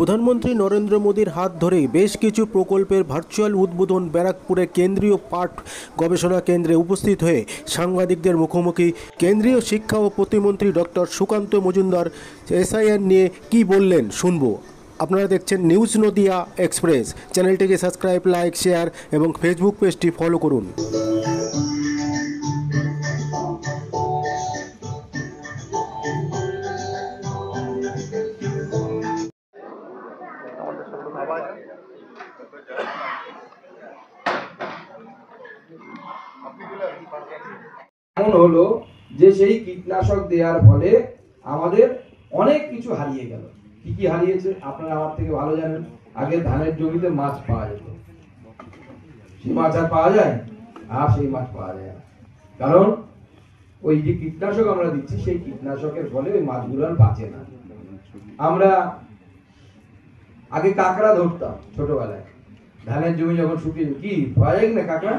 প্রধানমন্ত্রী নরেন্দ্র মোদীর হাত ধরে বেশ কিছু প্রকল্পের ভার্চুয়াল উদ্বোধন ব্যারাকপুরে কেন্দ্রীয় পাট গবেষণা কেন্দ্রে উপস্থিত হয়ে সাংবাদিকদের মুখোমুখি কেন্দ্রীয় শিক্ষা ও প্রতিমন্ত্রী ডক্টর সুকান্ত মজুমদার এসআইআর নিয়ে কী বললেন শুনবো। আপনারা দেখছেন নিউজ নদিয়া এক্সপ্রেস। চ্যানেলটিকে সাবস্ক্রাইব, লাইক, শেয়ার এবং ফেসবুক পেজটি ফলো করুন। এমন হলো যে সেই কীটনাশক দেওয়ার ফলে আমাদের অনেক কিছু হারিয়ে গেল। কি কি হারিয়েছে আপনারা আমার থেকে ভালো জানেন। আগে ধানের জমিতে মাছ পাওয়া যেত, সেই মাছ আর পাওয়া যায়, আর সেই মাছ পাওয়া যায় না, কারণ ওই যে কীটনাশক আমরা দিচ্ছি সেই কীটনাশকের ফলে ওই মাছগুলো আর বাঁচে না। আমরা আগে কাঁকড়া ধরতাম ছোটবেলায়, ধানের জমি যখন শুকিয়ে কি পাওয়া যায় না কাঁকড়া,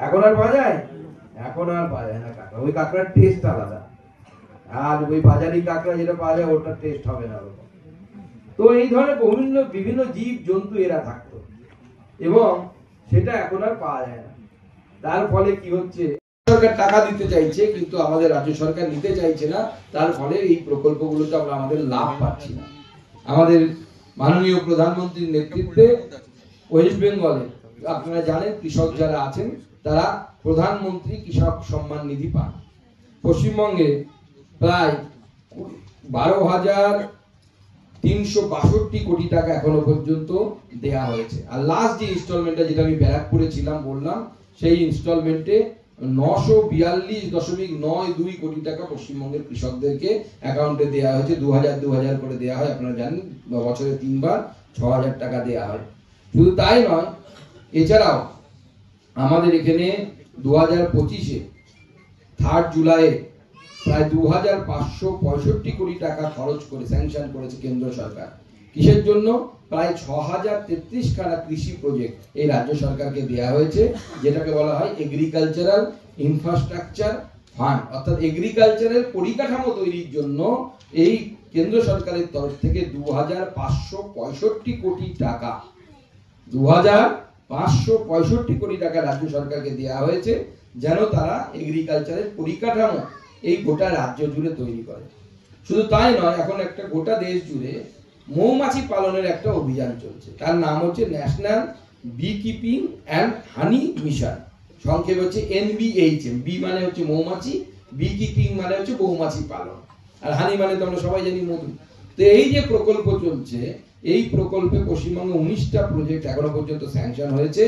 এখন আর পাওয়া যায়, এখন আর পাওয়া যায় না কাঁকড়া। ওই কাঁকড়ার টেস্ট আলাদা, আর ওই বাজারি কাঁকড়া যেটা পাওয়া যায় ওটার টেস্ট হবে না। তো এই ধরনের বিভিন্ন জীব জন্তু এরা থাকতো এবং সেটা এখন আর পাওয়া যায় না। তার ফলে কি হচ্ছে, সরকার টাকা দিতে চাইছে কিন্তু আমাদের রাজ্য সরকার নিতে চাইছে না। তার ফলে এই প্রকল্পগুলোতে আমরা আমাদের লাভ পাচ্ছি না। আমাদের মাননীয় প্রধানমন্ত্রীর নেতৃত্বে ওয়েস্ট বেঙ্গলে আপনারা জানেন কৃষক যারা আছেন তারা প্রধানমন্ত্রী কৃষক সম্মান নিধি পান। পশ্চিমবঙ্গে প্রায় 12,362 কোটি টাকা এখনো পর্যন্ত দেয়া হয়েছে। আর লাস্ট যে ইনস্টলমেন্টটা যেটা আমি ব্যারাকপুরে ছিলাম বললাম, সেই ইনস্টলমেন্টে 942.92 কোটি টাকা পশ্চিমবঙ্গের কৃষকদেরকে অ্যাকাউন্টে দেওয়া হয়েছে। 2000 করে দেওয়া হয়, আপনারা জানেন বছরে 3 বার 6,000 টাকা দেওয়া হয়। শুধু তাই নয়, এছাড়াও আমাদের এখানে 2025-এ 3 জুলাই প্রায় 2,565 কোটি টাকা খরচ করে স্যাংশন করেছে কেন্দ্র সরকার। কিসের জন্য? প্রায় 6,033 খানা কৃষি প্রজেক্ট এই রাজ্য সরকারকে দেওয়া হয়েছে, যেটাকে বলা হয় এগ্রিকালচারাল ইনফ্রাস্ট্রাকচার ফান্ড, অর্থাৎ এগ্রিকালচারের পরিকাঠামো তৈরির জন্য এই কেন্দ্র সরকারের তরফ থেকে 2,565 কোটি টাকা 2,565 কোটি টাকা রাজ্য সরকারকে দেওয়া হয়েছে, যেন তারা এগ্রিকালচারের পরিকাঠামো এই গোটা রাজ্য জুড়ে তৈরি করে। শুধু তাই নয়, এখন একটা গোটা দেশ জুড়ে মৌমাছি পালনের একটা অভিযান চলছে, তার নাম হচ্ছে national beekeeping and honey mission, সংক্ষেপে হচ্ছে NBHM। বি মানে হচ্ছে মৌমাছি, বি কিপিং মানে হচ্ছে মৌমাছি পালন, আর হানি মানে তো আমরা সবাই জানি মধু। তো এই যে প্রকল্প চলছে, এই প্রকল্পে পশ্চিমবঙ্গে 19টা প্রজেক্ট এখনো পর্যন্ত স্যাংশন হয়েছে,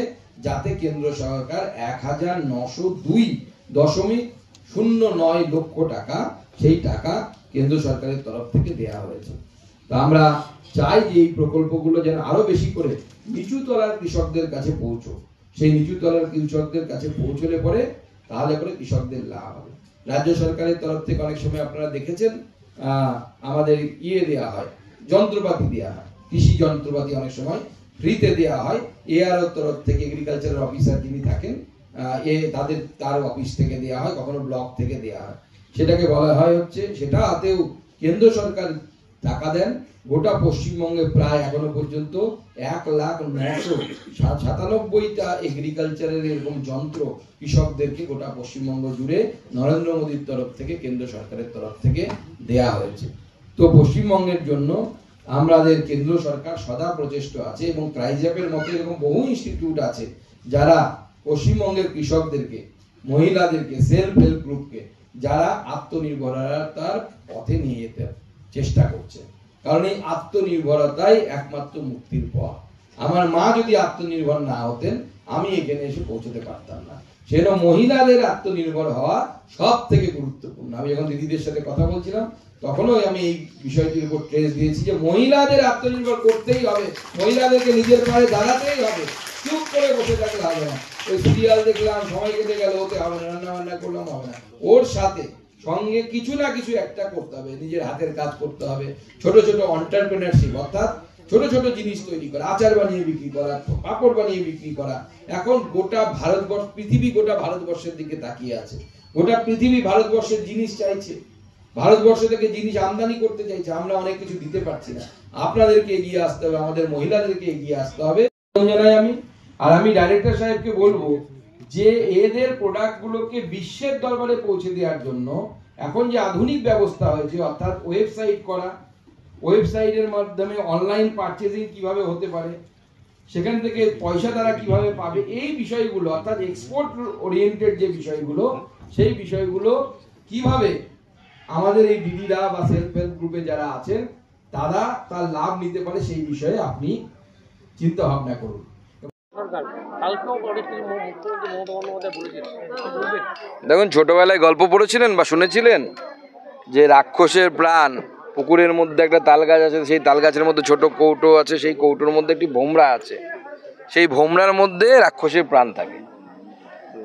যাতে কেন্দ্র সরকার 1,902.09 লক্ষ টাকা সেই টাকা কেন্দ্র সরকারের তরফ থেকে দেওয়া হয়েছে। তা আমরা চাই যে এই প্রকল্পগুলো যেন আরো বেশি করে নিচু তলার কৃষকদের কাছে পৌঁছো। সেই নিচু তলার কৃষকদের কাছে পৌঁছলে পরে তাহলে করে কৃষকদের লাভ হবে। রাজ্য সরকারের তরফ থেকে অনেক সময় আপনারা দেখেছেন আমাদের দেওয়া হয়, যন্ত্রপাতি দেওয়া হয়, কৃষি যন্ত্রপাতি অনেক সময় ফ্রিতে দেওয়া হয়। ARO তরফ থেকে এগ্রিকালচারাল অফিসার যিনি থাকেন তার অফিস থেকে দেওয়া হয়, কখনো ব্লক থেকে দেওয়া হয়। সেটাকে বলা হয় হচ্ছে, সেটা হাতেও কেন্দ্র সরকার টাকা দেন। গোটা পশ্চিমবঙ্গে প্রায় এখনো পর্যন্ত 1,997টা এগ্রিকালচারের এরকম যন্ত্র কৃষকদেরকে গোটা পশ্চিমবঙ্গ জুড়ে নরেন্দ্র মোদীর তরফ থেকে কেন্দ্র সরকারের তরফ থেকে দেয়া হয়েছে। তো পশ্চিমবঙ্গের জন্য আমাদের কেন্দ্র সরকার সদা প্রচেষ্ট আছে এবং ক্রাইজ্যাপের মতো এরকম বহু ইনস্টিটিউট আছে যারা পশ্চিমবঙ্গের কৃষকদেরকে, মহিলাদেরকে, সেলফ হেল্প গ্রুপকে যারা আত্মনির্ভরতার পথে নিয়ে যেতে চেষ্টা করছে। কারণ এই আত্মনির্ভরতাই একমাত্র মুক্তির পথ। আমার মা যদি আত্মনির্ভর না হতেন আমি এখানে এসে পৌঁছতে পারতাম না। সেজন্য মহিলাদের আত্মনির্ভর হওয়া সব থেকে গুরুত্বপূর্ণ। আমি যখন দিদিদের সাথে কথা বলছিলাম তখনও আমি এই বিষয়টির উপর ট্রেস দিয়েছি যে মহিলাদের আত্মনির্ভর করতেই হবে, মহিলাদেরকে নিজের পায়ে দাঁড়াতেই হবে। চুপ করে বসে থাকলে হবে না। ওই সিরিয়াল দেখলাম, সময় কেটে গেল, ওতে হবে না, রান্না বান্না করলাম হবে না। ওর সাথে সঙ্গে কিছু না কিছু একটা করতে হবে, নিজের হাতের কাজ করতে হবে। ছোট ছোট এন্টারপ্রেনারশিপ, অর্থাৎ ছোট ছোট জিনিস তৈরি করা, আচার বানিয়ে বিক্রি করা, পাপড় বানিয়ে বিক্রি করা। এখন গোটা ভারতবর্ষ, পৃথিবী গোটা ভারতবর্ষের দিকে তাকিয়ে আছে। গোটা পৃথিবী ভারতবর্ষের জিনিস চাইছে। ভারতবর্ষ থেকে জিনিস আমদানি করতে চাইছে, আমরা অনেক কিছু দিতে পারছি না। আপনাদেরকে এগিয়ে আসতে হবে, আমাদের মহিলাদেরকে এগিয়ে আসতে হবে জানাই আমি। আর আমি ডাইরেক্টর সাহেবকে বলবো যে এদের প্রোডাক্ট গুলোকে বিশ্বের দরবারে পৌঁছে দেওয়ার জন্য এখন যে আধুনিক ব্যবস্থা হয়েছে, অর্থাৎ ওয়েবসাইট করা, ওয়েবসাইটের মাধ্যমে অনলাইন পারচেজিং কিভাবে হতে পারে, সেখান থেকে পয়সা তারা কিভাবে পাবে, এই বিষয়গুলো অর্থাৎ এক্সপোর্ট ওরিয়েন্টেড যে বিষয়গুলো, সেই বিষয়গুলো কিভাবে আমাদের এই দিদিরা বা সেলফ হেল্প গ্রুপে যারা আছেন তারা তার লাভ নিতে পারে, সেই বিষয়ে আপনি চিন্তা ভাবনা করুন। দেখুন, ছোটবেলায় গল্প পড়েছিলেন বা শুনেছিলেন যে রাক্ষসের প্রাণ, পুকুরের মধ্যে একটা তাল গাছ আছে, সেই তাল গাছের মধ্যে ছোট কৌটো আছে, সেই কৌটোর মধ্যে একটি ভোমরা আছে, সেই ভোমরার মধ্যে রাক্ষসের প্রাণ থাকে।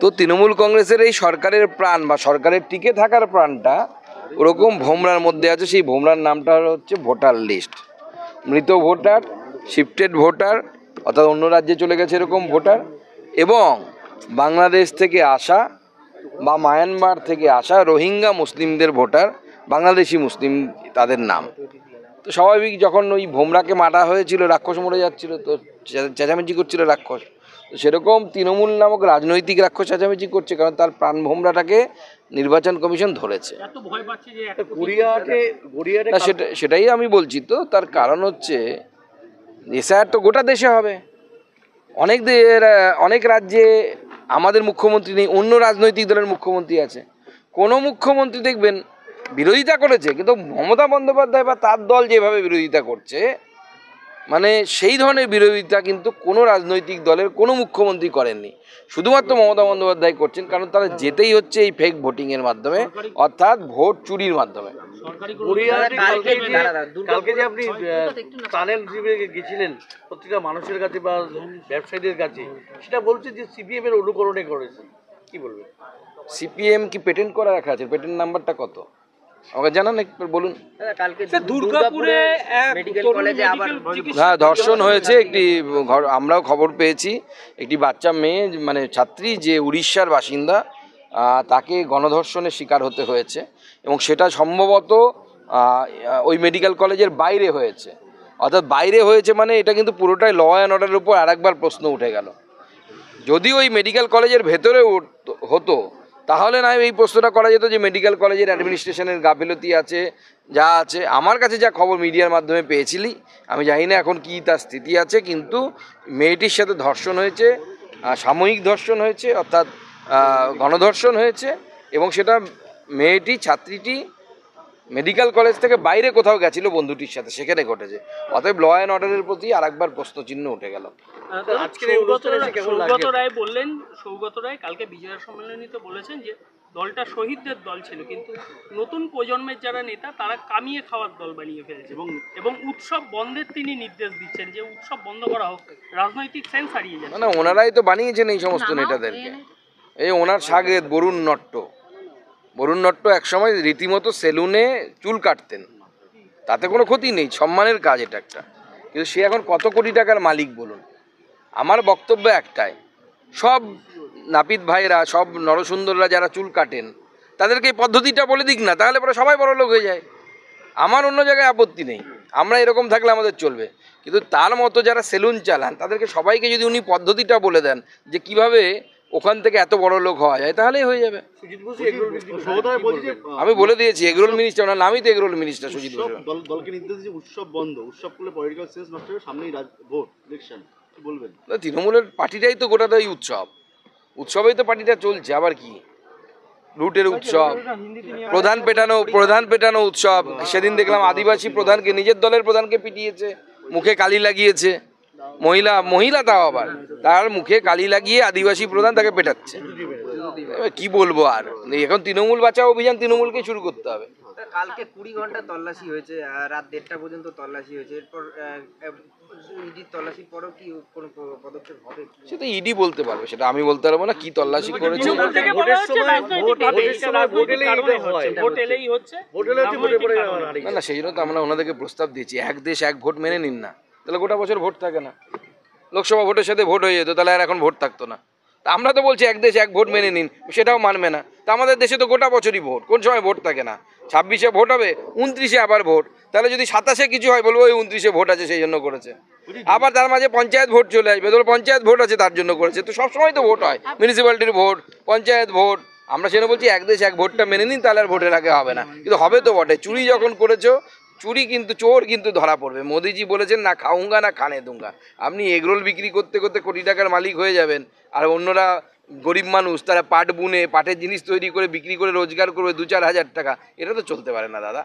তো তৃণমূল কংগ্রেসের এই সরকারের প্রাণ বা সরকারের টিকে থাকার প্রাণটা ওরকম ভোমরার মধ্যে আছে। সেই ভোমরার নামটা হচ্ছে ভোটার লিস্ট। মৃত ভোটার, শিফটেড ভোটার, অর্থাৎ অন্য রাজ্যে চলে গেছে এরকম ভোটার, এবং বাংলাদেশ থেকে আসা বা মায়ানমার থেকে আসা রোহিঙ্গা মুসলিমদের ভোটার, বাংলাদেশি মুসলিম তাদের নাম। তো স্বাভাবিক, যখন ওই ভোমরাকে মারা হয়েছিল, রাক্ষস মরে যাচ্ছিল, তো চেঁচামেচি করছিল রাক্ষস। তো সেরকম তৃণমূল নামক রাজনৈতিক রাক্ষস চেঁচামেচি করছে, কারণ তার প্রাণ ভোমরাটাকে নির্বাচন কমিশন ধরেছে। না, সেটাই আমি বলছি। তো তার কারণ হচ্ছে এসআইআর তো গোটা দেশে হবে। অনেক রাজ্যে আমাদের মুখ্যমন্ত্রী নেই, অন্য রাজনৈতিক দলের মুখ্যমন্ত্রী আছে। কোনো মুখ্যমন্ত্রী দেখবেন বিরোধিতা করেছে, কিন্তু মমতা বন্দ্যোপাধ্যায় বা তার দল যেভাবে বিরোধিতা করছে, মানে সেই ধরনের বিরোধিতা কিন্তু কোনো রাজনৈতিক দলের কোনো মুখ্যমন্ত্রী করেননি। শুধুমাত্র মমতা বন্দ্যোপাধ্যায় করছেন, কারণ তারা যেতেই হচ্ছে এই ফেক ভোটিংয়ের মাধ্যমে, অর্থাৎ ভোট চুরির মাধ্যমে। কালকে যে আপনি প্যানেল গেছিলেন প্রত্যেকটা মানুষের কাছে বা ব্যবসায়ীদের কাছে, সেটা বলছে যে সিপিএম এর অনুকরণে করেছে, কি বলবেন? সিপিএম কি পেটেন্ট করা রাখা আছে? পেটেন্ট নাম্বারটা কত আমাকে জানান, একবার বলুন। হ্যাঁ, ধর্ষণ হয়েছে একটি, আমরাও খবর পেয়েছি। একটি বাচ্চা মেয়ে, মানে ছাত্রী, যে উড়িষ্যার বাসিন্দা, তাকে গণধর্ষণের শিকার হতে হয়েছে, এবং সেটা সম্ভবত ওই মেডিকেল কলেজের বাইরে হয়েছে। অর্থাৎ বাইরে হয়েছে মানে এটা কিন্তু পুরোটাই ল অ্যান্ড অর্ডারের উপর আরেকবার প্রশ্ন উঠে গেল। যদি ওই মেডিকেল কলেজের ভেতরে হতো, তাহলে না এই প্রশ্নটা করা যেত যে মেডিকেল কলেজের অ্যাডমিনিস্ট্রেশনের গাফিলতি আছে, যা আছে। আমার কাছে যা খবর মিডিয়ার মাধ্যমে পেয়েছিলি, আমি জানি না এখন কি তার স্থিতি আছে, কিন্তু মেয়েটির সাথে ধর্ষণ হয়েছে, সাময়িক ধর্ষণ হয়েছে, অর্থাৎ গণধর্ষণ হয়েছে, এবং সেটা মেয়েটি, ছাত্রীটি মেডিকেল কলেজ থেকে বাইরে কোথাও গেছিল বন্ধুটির সাথে, সেখানে ঘটেছে। অতএব ল অ্যান্ড অর্ডারের প্রতি আরেকবার প্রশ্নচিহ্ন উঠে গেল। সৌগত রায় কালকে বিজয়া সম্মেলনীতে বলেছেন যে দলটা শহীদদের দল ছিল, কিন্তু নতুন প্রজন্মের যারা নেতা তারা কামিয়ে খাওয়ার দল বানিয়ে ফেলেছে, এবং উৎসব বন্ধের তিনি নির্দেশ দিচ্ছেন যে উৎসব বন্ধ করা হোক। রাজনৈতিক সেন্স হারিয়ে যাচ্ছে। না, ওনারাই তো বানিয়েছেন এই সমস্ত নেতাদেরকে। এই ওনার সাগরেদ বরুণ নট্ট একসময় রীতিমতো সেলুনে চুল কাটতেন, তাতে কোনো ক্ষতি নেই, সম্মানের কাজ এটা একটা। কিন্তু সে এখন কত কোটি টাকার মালিক বলুন। আমার বক্তব্য একটাই, সব নাপিত ভাইরা, সব নরসুন্দররা যারা চুল কাটেন, তাদেরকে এই পদ্ধতিটা বলে দিক না, তাহলে পরে সবাই বড় লোক হয়ে যায়। আমার অন্য জায়গায় আপত্তি নেই, আমরা এরকম থাকলে আমাদের চলবে। কিন্তু তার মতো যারা সেলুন চালান, তাদেরকে সবাইকে যদি উনি পদ্ধতিটা বলে দেন যে কিভাবে ওখান থেকে এত বড় লোক হওয়া যায়, তাহলেই হয়ে যাবে। আমি বলে দিয়েছি, এগরোল মিনিস্টার, ওনার নামই তো এগরোল মিনিস্টার সুজিত বসু। দলকে নির্দেশ দিয়েছে উৎসব বন্ধ, উৎসব করলে পলিটিক্যাল সেন্স নষ্ট হবে, সামনেই ভোট ইলেকশন, কি বলবেন? তৃণমূলের পার্টিটাই তো গোটাটাই উৎসবেই তো পার্টিটা চলছে, আবার কি রুটের উৎসব, প্রধান পেটানো উৎসব। সেদিন দেখলাম আদিবাসী প্রধানকে, নিজের দলের প্রধানকে পিটিয়েছে, মুখে কালি লাগিয়েছে, মহিলা তাও আবার, তার মুখে কালি লাগিয়ে আদিবাসী প্রধান তাকে পেটাচ্ছে। কি বলবো আর, এখন তৃণমূল বাঁচাও অভিযান তৃণমূলকে শুরু করতে হবে। কালকে 20 ঘন্টা তল্লাশি হয়েছে, রাত 1:30 পর্যন্ত তল্লাশি হয়েছে। এরপর ইডি তল্লাশির পরও কি কোনো পদক্ষেপ হবে? সেটা ইডি বলতে পারবে, সেটা আমি বলতে পারবো না কি তল্লাশি করেছে। না, সেই জন্য তো আমরা ওনাদেরকে প্রস্তাব দিয়েছি, এক দেশ এক ভোট মেনে নিন না, তাহলে গোটা বছর ভোট থাকে না। লোকসভা ভোটের সাথে ভোট হয়ে যেত, তাহলে আর এখন ভোট থাকতো না। তা আমরা তো বলছি এক দেশ এক ভোট মেনে নিন, সেটাও মানবে না। তা আমাদের দেশে তো গোটা বছরই ভোট, কোন সময় ভোট থাকে না? 26-এ ভোট হবে, 29-এ আবার ভোট। তাহলে যদি 27-এ কিছু হয় বলবো ওই 29-এ ভোট আছে সেই জন্য করেছে। আবার তার মাঝে পঞ্চায়েত ভোট চলে আসবে, ধরো পঞ্চায়েত ভোট আছে তার জন্য করেছে। তো সবসময় তো ভোট হয়, মিউনিসিপ্যালিটির ভোট, পঞ্চায়েত ভোট। আমরা সেটা বলছি এক দেশ এক ভোটটা মেনে নিন, তাহলে আর ভোটের আগে হবে না। কিন্তু হবে তো বটে, চুরি যখন করেছো, চুরি কিন্তু চোর কিন্তু ধরা পড়বে। মোদিজি বলেছেন না খাউঙ্গা না খানে দুঙ্গা। আপনি এগরোল বিক্রি করতে করতে কোটি টাকার মালিক হয়ে যাবেন, আর অন্যরা গরিব মানুষ তারা পাট বুনে পাটের জিনিস তৈরি করে বিক্রি করে রোজগার করবে 2-4 হাজার টাকা। এটা তো চলতে পারে না দাদা।